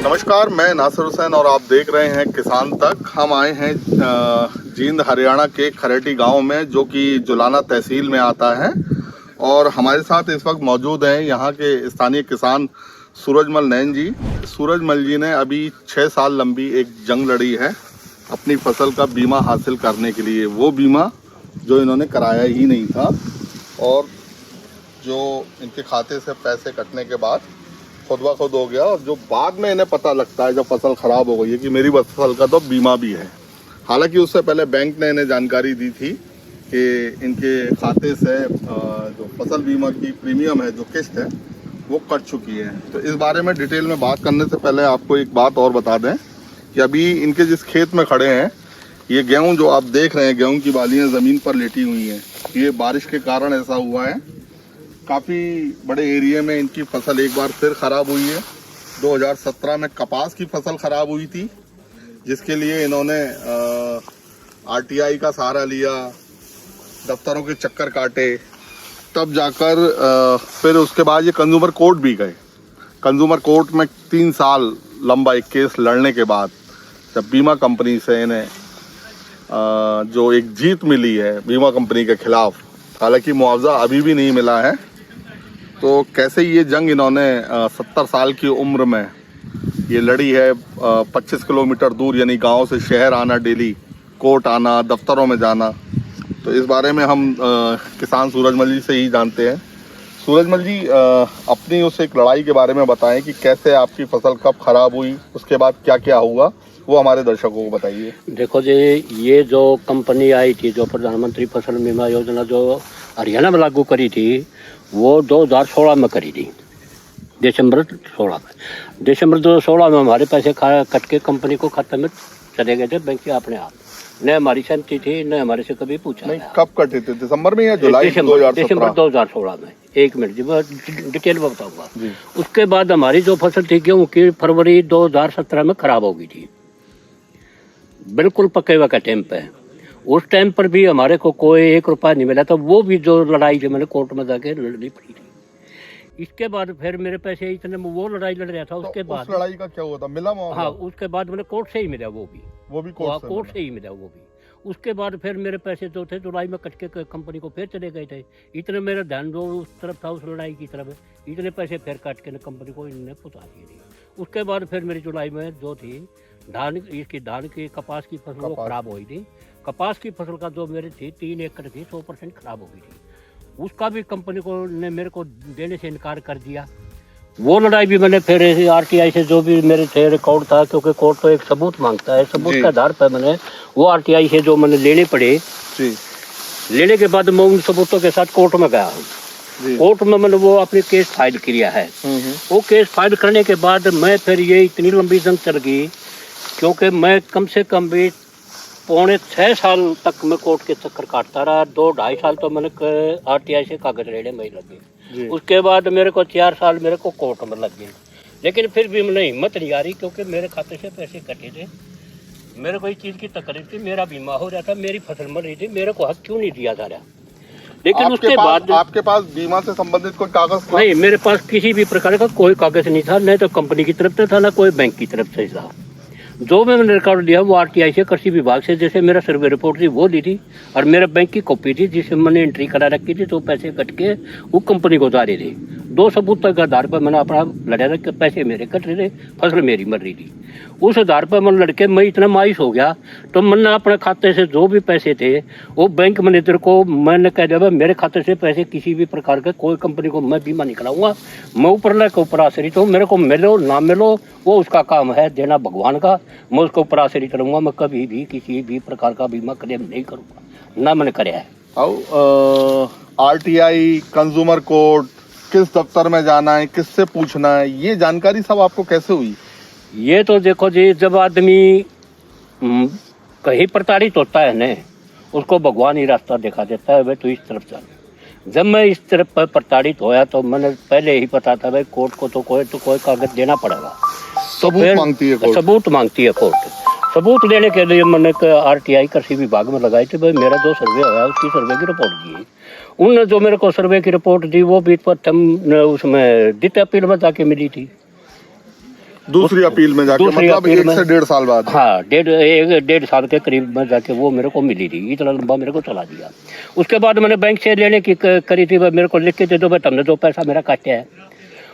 नमस्कार, मैं नासिर हुसैन और आप देख रहे हैं किसान तक। हम आए हैं जींद हरियाणा के खरेटी गांव में, जो कि जुलाना तहसील में आता है। और हमारे साथ इस वक्त मौजूद हैं यहाँ के स्थानीय किसान सूरजमल नैन जी। सूरजमल जी ने अभी 6 साल लंबी एक जंग लड़ी है अपनी फसल का बीमा हासिल करने के लिए। वो बीमा जो इन्होंने कराया ही नहीं था, और जो इनके खाते से पैसे कटने के बाद खुद ब खुद हो गया, और जो बाद में इन्हें पता लगता है जब फसल ख़राब हो गई है कि मेरी फसल का तो बीमा भी है। हालांकि उससे पहले बैंक ने इन्हें जानकारी दी थी कि इनके खाते से जो फसल बीमा की प्रीमियम है, जो किस्त है, वो कट चुकी है। तो इस बारे में डिटेल में बात करने से पहले आपको एक बात और बता दें कि अभी इनके जिस खेत में खड़े हैं, ये गेहूँ जो आप देख रहे हैं, गेहूँ की बालियाँ ज़मीन पर लेटी हुई हैं। ये बारिश के कारण ऐसा हुआ है। काफ़ी बड़े एरिया में इनकी फसल एक बार फिर ख़राब हुई है। 2017 में कपास की फसल ख़राब हुई थी, जिसके लिए इन्होंने आरटीआई का सहारा लिया, दफ्तरों के चक्कर काटे, तब जाकर फिर उसके बाद ये कंज्यूमर कोर्ट भी गए। कंज्यूमर कोर्ट में 3 साल लंबा एक केस लड़ने के बाद जब बीमा कंपनी से इन्हें जो एक जीत मिली है बीमा कंपनी के खिलाफ, हालांकि मुआवजा अभी भी नहीं मिला है। तो कैसे ये जंग इन्होंने 70 साल की उम्र में ये लड़ी है। 25 किलोमीटर दूर, यानी गांव से शहर आना, डेली कोर्ट आना, दफ्तरों में जाना। तो इस बारे में हम किसान सूरजमल जी से ही जानते हैं। सूरजमल जी, अपनी उस एक लड़ाई के बारे में बताएं कि कैसे आपकी फसल कब ख़राब हुई, उसके बाद क्या क्या हुआ, वो हमारे दर्शकों को बताइए। देखो जी, ये जो कंपनी आई थी, जो प्रधानमंत्री फसल बीमा योजना जो हरियाणा में लागू करी थी, वो 2016 में करी थी, दिसंबर 2016 में हमारे पैसे कट के कंपनी को खाते में चले गए थे बैंक के अपने आप। न हमारी सहमति थी, न हमारे से कभी पूछा नहीं। कब कटे थे, दिसंबर में या जुलाई? दिसंबर 2016 में। एक मिनट जी, मैं डिटेल में बताऊंगा। उसके बाद हमारी जो फसल थी गेहूँ की, फरवरी 2017 में खराब हो गई थी, बिल्कुल पके हुए का टाइम पे। उस टाइम पर भी हमारे को कोई 1 रुपया नहीं मिला था। वो भी जो लड़ाई जो मैंने कोर्ट में जाके लड़नी पड़ी थी। इसके बाद फिर मेरे पैसे इतने में वो लड़ाई लड़ रहा था। उसके बाद उस लड़ाई का क्या हुआ था, मिला मुआवजा? हाँ, उसके बाद मैंने कोर्ट से ही मिला, वो भी कोर्ट से ही मिला वो भी। उसके बाद फिर मेरे पैसे जो थे जुलाई में कट के कंपनी को फिर चले गए थे। इतने मेरा ध्यान जो उस तरफ था, उस लड़ाई की तरफ, इतने पैसे फिर काट के कंपनी को इन्होंने पहुँचा दिए। उसके बाद फिर मेरी जुलाई में जो थी धान की कपास की फसल वो खराब हुई थी। कपास की फसल का जो मेरी थी 3 एकड़ की 100% खराब हो गई थी। उसका भी कंपनी को ने मेरे को देने से इनकार कर दिया। वो लड़ाई भी मैंने फिर आरटीआई से जो भी मेरे थे रिकॉर्ड था, क्योंकि कोर्ट तो एक सबूत मांगता है, सबूत के आधार पर मैंने वो आरटीआई से जो मैंने लेने पड़े, लेने के बाद मैं उन सबूतों के साथ कोर्ट में गया। कोर्ट में मैंने वो अपनी केस फाइल किया है। वो केस फाइल करने के बाद मैं फिर ये इतनी लंबी जंग चल गई, क्योंकि मैं कम से कम भी 6.25 साल तक मैं कोर्ट के चक्कर काटता रहा। 2-2.5 साल तो मैंने आरटीआई से कागज लेने में ही लगे। उसके बाद मेरे को 4 साल मेरे को कोर्ट में लग गए, लेकिन फिर भी मैंने हिम्मत नहीं आ रही, क्योंकि मेरे खाते से पैसे कटे थे। मेरे को इस चीज़ की तकलीफ थी, मेरा बीमा हो रहा था, मेरी फसल मर रही थी, मेरे को हक क्यों नहीं दिया जा रहा। लेकिन उसके बाद आपके पास बीमा से संबंधित कोई कागज नहीं, मेरे पास किसी भी प्रकार का कोई कागज नहीं था, न तो कंपनी की तरफ से था, न कोई बैंक की तरफ से था। जो मैंने रिकॉर्ड लिया वो आरटीआई से, कृषि विभाग से, जैसे मेरा सर्वे रिपोर्ट थी वो दी थी, और मेरा बैंक की कॉपी थी जिसमें मैंने एंट्री करा रखी थी, तो पैसे कट के वो कंपनी को जा रहे थे। 2 सबूत के आधार पर मैंने अपना लड़ा था कि पैसे मेरे कट रहे थे, फसल मेरी मर रही थी। उस आधार पर मैं लड़के मैं इतना मायूस हो गया, तो मैंने अपने खाते से जो भी पैसे थे वो बैंक मैनेजर को मैंने कह दिया, मेरे खाते से पैसे किसी भी प्रकार के कोई कंपनी को मैं बीमा नहीं कराऊंगा। मैं ऊपर के ऊपर आश्रित हूँ, मेरे को मिलो ना मिलो वो उसका काम है, देना भगवान का। मैं उसके ऊपर आश्रित रहूँगा, मैं कभी भी किसी भी प्रकार का बीमा क्लेम नहीं करूँगा, ना मैंने कराया है। आरटीआई, कंज्यूमर कोर्ट, किस दफ्तर में जाना है, किससे पूछना है, ये जानकारी सब आपको कैसे हुई? ये तो देखो जी, जब आदमी कहीं प्रताड़ित होता है न, उसको भगवान ही रास्ता दिखा देता है, भाई तो इस तरफ चल। जब मैं इस तरफ पर प्रताड़ित होया तो मैंने पहले ही पता था भाई कोर्ट को तो कोई कागज देना पड़ेगा। तो सबूत मांगती है कोर्ट। सबूत मांगती है कोर्ट। सबूत देने के लिए मैंने RTI कृषि विभाग में लगाई थी, भाई मेरा जो सर्वे हुआ उसकी सर्वे की रिपोर्ट दी। उनने जो मेरे को सर्वे की रिपोर्ट दी वो भी प्रथम उसमें द्वितीय अपील में जाके मिली थी। दूसरी अपील में जाके, मतलब 1 से 1.5 साल बाद। हाँ, 1.5 साल के करीब में जाके वो मेरे को मिली थी। इतना लंबा मेरे को चला दिया। उसके बाद मैंने बैंक से लेने की करी थी, मेरे को लिख के दे दो भाई, तुमने जो पैसा मेरा काटा है।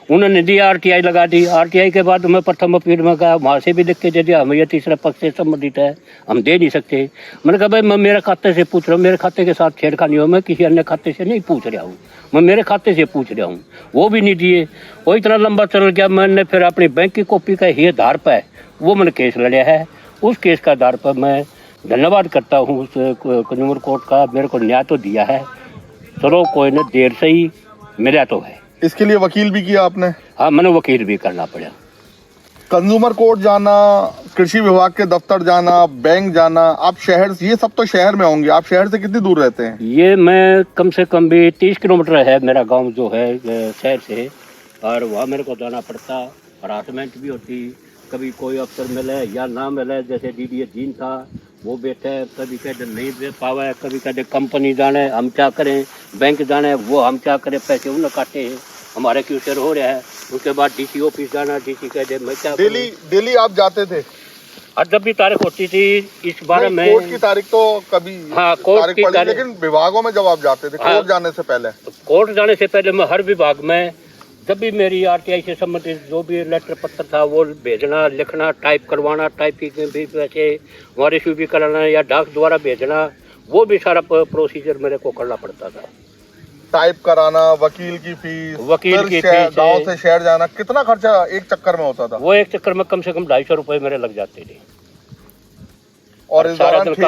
उन्होंने दिया, RTI लगा दी। RTI के बाद मैं प्रथम अपील में गया, वहाँ से भी लिख के दे दिया, हम ये तीसरे पक्ष से संबंधित है, हम दे नहीं सकते। मैंने कहा भाई मैं मेरे खाते से पूछ रहा हूँ, मेरे खाते के साथ छेड़खानी हो, मैं किसी अन्य खाते से नहीं पूछ रहा हूँ, मैं मेरे खाते से पूछ रहा हूँ। वो भी नहीं दिए। वो इतना लंबा चल गया। मैंने फिर अपनी बैंक की कॉपी का ही आधार पर वो मैंने केस लड़ा है। उस केस का आधार पर मैं धन्यवाद करता हूँ उस कंज्यूमर कोर्ट का, मेरे को न्याय तो दिया है। चलो कोई न, देर से ही मिला तो है। इसके लिए वकील भी किया आपने? हाँ, मैंने वकील भी करना पड़ा। कंज्यूमर कोर्ट जाना, कृषि विभाग के दफ्तर जाना, बैंक जाना, आप शहर, ये सब तो शहर में होंगे, आप शहर से कितनी दूर रहते हैं? ये मैं कम से कम भी 30 किलोमीटर है मेरा गांव जो है शहर से, और वहाँ मेरे को जाना पड़ता। हरासमेंट भी होती, कभी कोई अफसर मिले या ना मिले, जैसे DDA जीन था वो बैठे, कभी कहते नहीं दे पावे, कभी कहते कंपनी जाने हम क्या करें, बैंक जाने वो हम क्या करें, पैसे उन्हें काटे हैं, हमारे क्यों शेयर हो रहा है। उसके बाद DC ऑफिस जाना, DC कहते मैं क्या दिल्ली आप जाते थे? और जब भी तारीख होती थी इस बारे में। कोर्ट की तारीख तो कभी, हाँ, कोर्ट की तारीख, लेकिन विभागों में जब आप जाते थे, कोर्ट जाने से पहले? कोर्ट जाने से पहले मैं हर विभाग में, जब भी मेरी RTI से संबंधित जो भी लेटर पत्र था वो भेजना, लिखना, टाइप करवाना, टाइपिंग में भी वैसे वहाँ रिसीव भी कराना या डाक द्वारा भेजना, वो भी सारा प्रोसीजर मेरे को करना पड़ता था। टाइप कराना, वकील की फीस, गाँव से शहर जाना, कितना खर्चा एक चक्कर में होता था? वो एक चक्कर में कम से कम 250 रुपए मेरे लग जाते थे। और इस दौरान खेत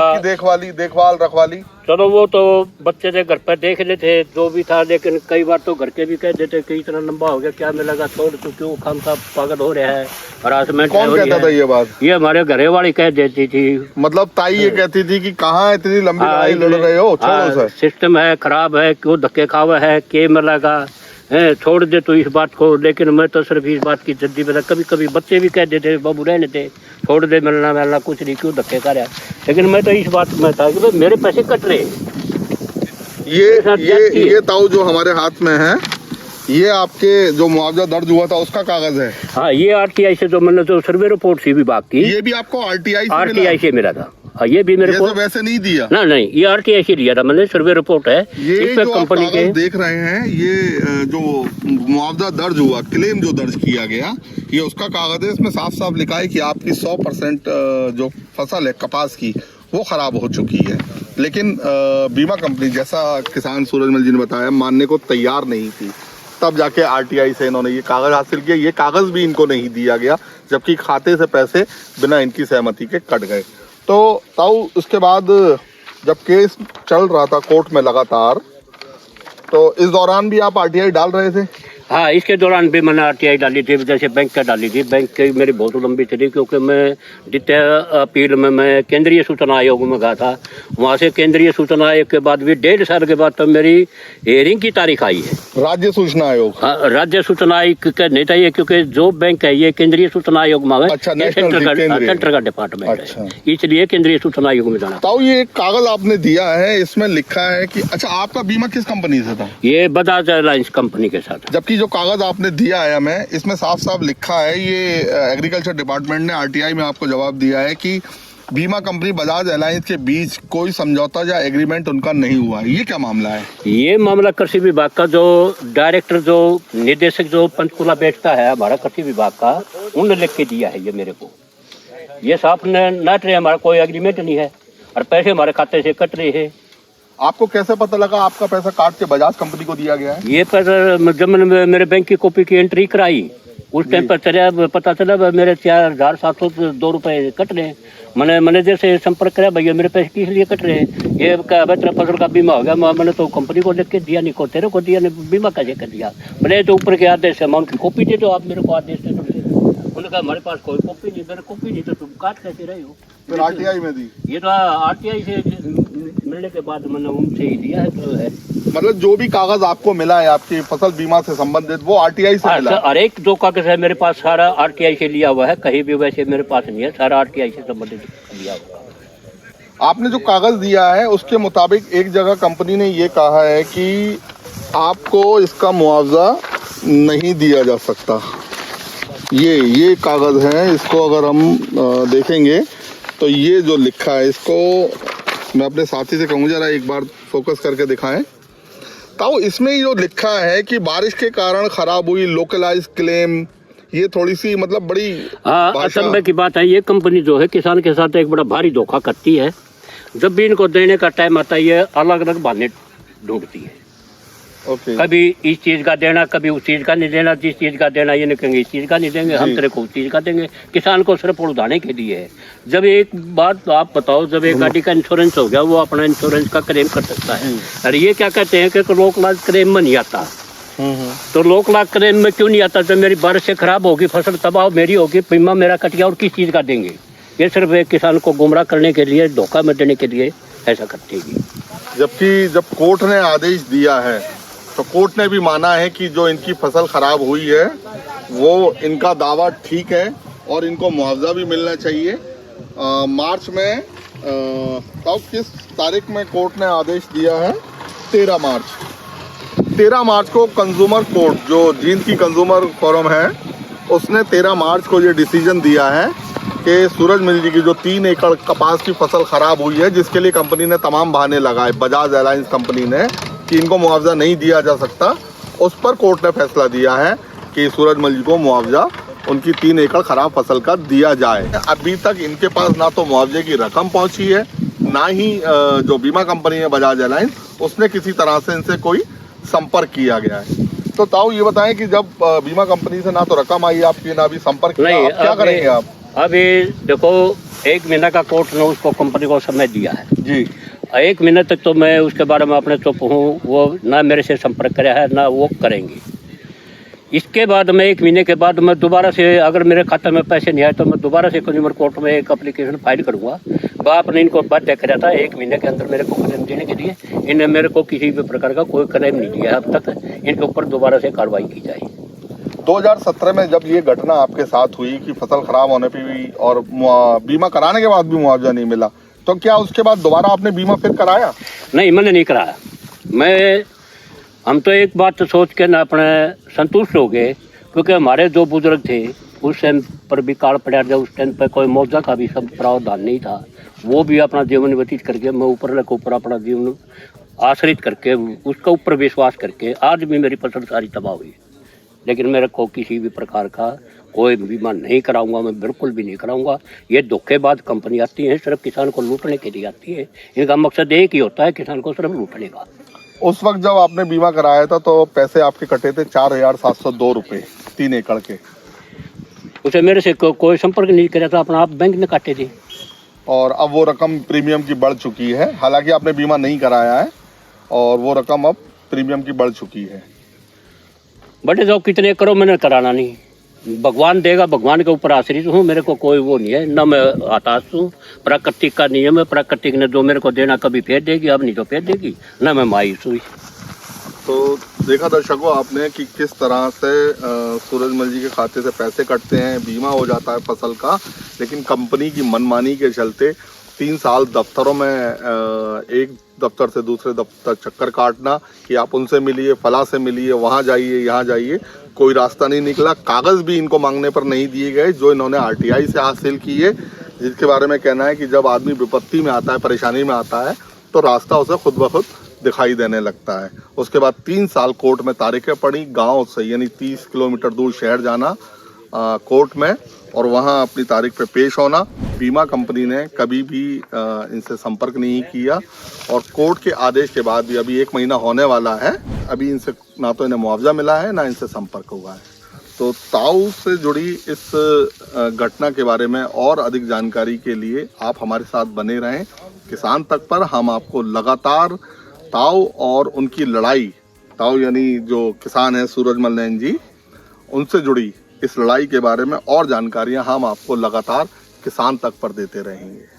की देखभाल रखवाली? चलो वो तो बच्चे थे घर पर देख लेते जो भी था, लेकिन कई बार तो घर के भी कह देते कि इतना लंबा हो गया, क्या मिलेगा, छोड़ तू क्यों खामखा पागल हो रहा है, हरासमेंट। कौन कहता था ये बात? ये हमारे घरे वाली कह देती थी। मतलब ताई ये कहती थी कि कहाँ इतनी लंबी लड़ाई लड़ रहे हो, छोड़ो सर, सिस्टम है खराब है, क्यों धक्के खावा है, के मिलेगा है, छोड़ दे तो इस बात को। लेकिन मैं तो सिर्फ इस बात की जद्दी बता, कभी कभी बच्चे भी कह देते बाबू रहने दे, छोड़ दे, मिलना कुछ नहीं, क्यों धक्के खा रहा है। लेकिन मैं तो इस बात में था कि भाई मेरे पैसे कट रहे। ये ताऊ जो हमारे हाथ में है, ये आपके जो मुआवजा दर्ज हुआ था उसका कागज है? हाँ, ये RTI से जो मैंने जो सर्वे रिपोर्ट थी विभाग की, ये भी आपको RTI से मिला था। हाँ, ये भी मेरे को वैसे नहीं दिया ना, नहीं, ये RTI से दिया था मैंने, सर्वे रिपोर्ट है। ये जो कंपनी के देख रहे हैं, ये जो मुआवजा दर्ज हुआ, क्लेम जो दर्ज किया गया, ये उसका कागज है। इसमें साफ साफ लिखा है कि आपकी 100% जो फसल है कपास की वो खराब हो चुकी है, लेकिन बीमा कंपनी, जैसा किसान सूरजमल जी ने बताया, मानने को तैयार नहीं थी। तब जाके RTI से इन्होंने ये कागज हासिल किया। ये कागज भी इनको नहीं दिया गया, जबकि खाते से पैसे बिना इनकी सहमति के कट गए। तो ताऊ, उसके बाद जब केस चल रहा था कोर्ट में लगातार, तो इस दौरान भी आप RTI डाल रहे थे? हाँ, इसके दौरान भी मैंने RTI डाली थी, जैसे बैंक का डाली थी। बैंक की मेरी बहुत लंबी थी, क्योंकि मैं द्वितीय अपील में मैं केंद्रीय सूचना आयोग में गया था। वहाँ से केंद्रीय सूचना आयोग के बाद भी 1.5 साल के बाद तो मेरी हेयरिंग की तारीख आई है। राज्य सूचना आयोग? हाँ, राज्य सूचना आयोग का नहीं था ये, क्योंकि जो बैंक है ये केंद्रीय सूचना आयोग में है। अच्छा, सेंटर का डिपार्टमेंट है, इसलिए केंद्रीय सूचना आयोग में जाना। ताऊ, ये एक कागज आपने दिया है, इसमें लिखा है कि, अच्छा, आपका बीमा किस कंपनी से था? ये बजाज एयरलाइंस कंपनी के साथ। जबकि जो कागज आपने दिया है हमें, इसमें साफ साफ लिखा है, ये एग्रीकल्चर डिपार्टमेंट ने RTI में आपको जवाब दिया है कि बीमा कंपनी बजाज एयरलाइंस के बीच कोई समझौता या एग्रीमेंट उनका नहीं हुआ है। ये क्या मामला है? ये मामला कृषि विभाग का जो डायरेक्टर, जो निदेशक, जो पंचकुला बैठता है हमारा कृषि विभाग का, उन्होंने लिख के दिया है ये मेरे को। ये साफ नट रहे, हमारा कोई एग्रीमेंट नहीं है और पैसे हमारे खाते से कट रहे हैं। आपको कैसे पता लगा आपका पैसा काट के बजाज कंपनी को दिया गया है? ये पैसा जब मैंने मेरे बैंक की कॉपी की एंट्री कराई, उस टाइम पर पता चला मेरे 4702 रुपए कट रहे। मैंने मैनेजर से संपर्क कराया, भैया मेरे पैसे किस लिए कट रहे हैं? ये तेरा फसल का बीमा हो गया। मैंने तो कंपनी को लिख के दिया, नहीं को तेरे को दिया, नहीं बीमा कैसे कर दिया? मैंने तो ऊपर के आदेश है, मैं उनकी कॉपी दे दो आप मेरे को, आदेश दे दो। उन्होंने कहा हमारे पास कोई कॉपी नहीं, मेरे कॉपी नहीं तो तुम काट कैसे रहे हो? फिर आरटीआई में दी? ये तो आरटीआई से मिलने के बाद मैंने उनसे ही दिया है। तो है मतलब जो भी कागज आपको मिला है आपकी फसल बीमा से संबंधित वो आरटीआई से मिला? हर एक जो कागज है मेरे पास सारा आरटीआई से लिया हुआ है, कहीं भी वैसे मेरे पास नहीं है, सारा आरटीआई से संबंधित लिया हुआ है। आपने जो कागज दिया है उसके मुताबिक एक जगह कंपनी ने ये कहा है कि आपको इसका मुआवजा नहीं दिया जा सकता। ये कागज है, इसको अगर हम देखेंगे तो ये जो लिखा है, इसको मैं अपने साथी से कहूँ जरा एक बार फोकस करके दिखाएं। तो इसमें जो लिखा है कि बारिश के कारण खराब हुई लोकलाइज क्लेम, ये थोड़ी सी मतलब बड़ी असंभव की बात है। ये कंपनी जो है किसान के साथ एक बड़ा भारी धोखा करती है। जब भी इनको देने का टाइम आता है ये अलग अलग बहाने ढूंढती है। कभी इस चीज का देना, कभी उस चीज का नहीं देना। जिस चीज का देना ये नहीं कहेंगे इस चीज का नहीं देंगे, हम तेरे को उस चीज का देंगे। किसान को सिर्फ उड़ाने के लिए है। जब एक बात तो आप बताओ, जब एक गाड़ी का इंश्योरेंस हो गया वो अपना इंश्योरेंस का क्लेम कर सकता है। और ये क्या कहते हैं कि लोक लाभ क्लेम में नहीं आता। तो लोक लाभ क्लेम में क्यों नहीं आता? जब मेरी बारिश से खराब होगी, फसल तबाह मेरी होगी, बीमा मेरा कट गया और किस चीज का देंगे? ये सिर्फ एक किसान को गुमराह करने के लिए, धोखा में देने के लिए ऐसा करते हैं। जबकि जब कोर्ट ने आदेश दिया है तो कोर्ट ने भी माना है कि जो इनकी फसल खराब हुई है वो इनका दावा ठीक है और इनको मुआवजा भी मिलना चाहिए। मार्च में तब किस तारीख में कोर्ट ने आदेश दिया है? 13 मार्च। 13 मार्च को कंज्यूमर कोर्ट, जो जींद की कंज्यूमर फोरम है, उसने 13 मार्च को ये डिसीजन दिया है कि सूरजमल जी की जो 3 एकड़ कपास की फसल खराब हुई है, जिसके लिए कंपनी ने तमाम बहाने लगाए, बजाज एलायंस कंपनी ने, कि इनको मुआवजा नहीं दिया जा सकता, उस पर कोर्ट ने फैसला दिया है कि सूरजमल जी को मुआवजा उनकी 3 एकड़ खराब फसल का दिया जाए। अभी तक इनके पास ना तो मुआवजे की रकम पहुंची है, ना ही जो बीमा कंपनी है बजाज एलायंस, उसने किसी तरह से इनसे कोई संपर्क किया गया है। तो ताऊ ये बताएं कि जब बीमा कंपनी से ना तो रकम आई आपकी, ना भी संपर्क किया, आप क्या करेंगे? आप अभी देखो 1 महीना का कोर्ट ने उसको कंपनी को समय दिया है जी। 1 महीने तक तो मैं उसके बारे में अपने चुप हूँ। वो ना मेरे से संपर्क करे है ना वो करेंगे। इसके बाद मैं 1 महीने के बाद मैं दोबारा से, अगर मेरे खाते में पैसे नहीं आए तो मैं दोबारा से कंज्यूमर कोर्ट में एक एप्लीकेशन फाइल करूँगा। बाप ने इनको बाध्य कराया था 1 महीने के अंदर मेरे को क्लेम देने के लिए। इन्हें मेरे को किसी भी प्रकार का कोई क्लेम नहीं दिया है अब तक। इनके ऊपर दोबारा से कार्रवाई की जाए। 2017 में जब ये घटना आपके साथ हुई कि फसल खराब होने पर भी और बीमा कराने के बाद भी मुआवजा नहीं मिला, तो क्या उसके बाद दोबारा आपने बीमा फिर कराया? नहीं, मैंने नहीं कराया। हम तो एक बात तो सोच के ना अपने संतुष्ट हो गए, क्योंकि हमारे जो बुजुर्ग थे उस टाइम पर भी काल पड़ा था। उस टाइम पर कोई मुआवजा का भी सब प्रावधान नहीं था। वो भी अपना जीवन व्यतीत करके, मैं ऊपर के ऊपर अपना जीवन आश्रित करके, उसके ऊपर विश्वास करके आज भी मेरी फसल सारी तबाह हुई। लेकिन मेरे को किसी भी प्रकार का कोई बीमा नहीं कराऊंगा, मैं बिल्कुल भी नहीं कराऊंगा। ये धोखेबाज कंपनी आती है, सिर्फ किसान को लूटने के लिए आती है। इनका मकसद एक ही होता है, किसान को सिर्फ लूटने का। उस वक्त जब आपने बीमा कराया था तो पैसे आपके कटे थे 4,702 रुपये 3 एकड़ के। उसे मेरे से कोई संपर्क नहीं किया था, अपना आप बैंक ने काटे थे। और अब वो रकम प्रीमियम की बढ़ चुकी है, हालांकि आपने बीमा नहीं कराया है, और वो रकम अब प्रीमियम की बढ़ चुकी है। बड़े जो कितने करो, मैंने कराना नहीं। भगवान देगा, भगवान के ऊपर आश्रित हूँ। मेरे को कोई वो नहीं है, ना मैं हताश हूँ। प्राकृतिक का नियम है, प्राकृतिक ने जो मेरे को देना कभी फेर देगी, अब नहीं तो फेर देगी, ना मैं मायूस हुई। तो देखा दर्शकों आपने कि किस तरह से सूरजमल जी के खाते से पैसे कटते हैं, बीमा हो जाता है फसल का, लेकिन कंपनी की मनमानी के चलते 3 साल दफ्तरों में एक दफ्तर से दूसरे दफ्तर चक्कर काटना कि आप उनसे मिलिए, फला से मिलिए, वहाँ जाइए, यहाँ जाइए, कोई रास्ता नहीं निकला। कागज़ भी इनको मांगने पर नहीं दिए गए जो इन्होंने आरटीआई से हासिल किए, जिसके बारे में कहना है कि जब आदमी विपत्ति में आता है, परेशानी में आता है, तो रास्ता उसे खुद ब खुद दिखाई देने लगता है। उसके बाद 3 साल कोर्ट में तारीखें पड़ी, गांव से यानी 30 किलोमीटर दूर शहर जाना कोर्ट में, और वहां अपनी तारीख पे पेश होना। बीमा कंपनी ने कभी भी इनसे संपर्क नहीं किया, और कोर्ट के आदेश के बाद भी अभी 1 महीना होने वाला है, अभी इनसे ना तो इन्हें मुआवजा मिला है, ना इनसे संपर्क हुआ है। तो ताऊ से जुड़ी इस घटना के बारे में और अधिक जानकारी के लिए आप हमारे साथ बने रहें। किसान तक पर हम आपको लगातार ताऊ और उनकी लड़ाई, ताऊ यानी जो किसान है सूरजमल नैन जी, उनसे जुड़ी इस लड़ाई के बारे में और जानकारियां हम आपको लगातार किसान तक पर देते रहेंगे।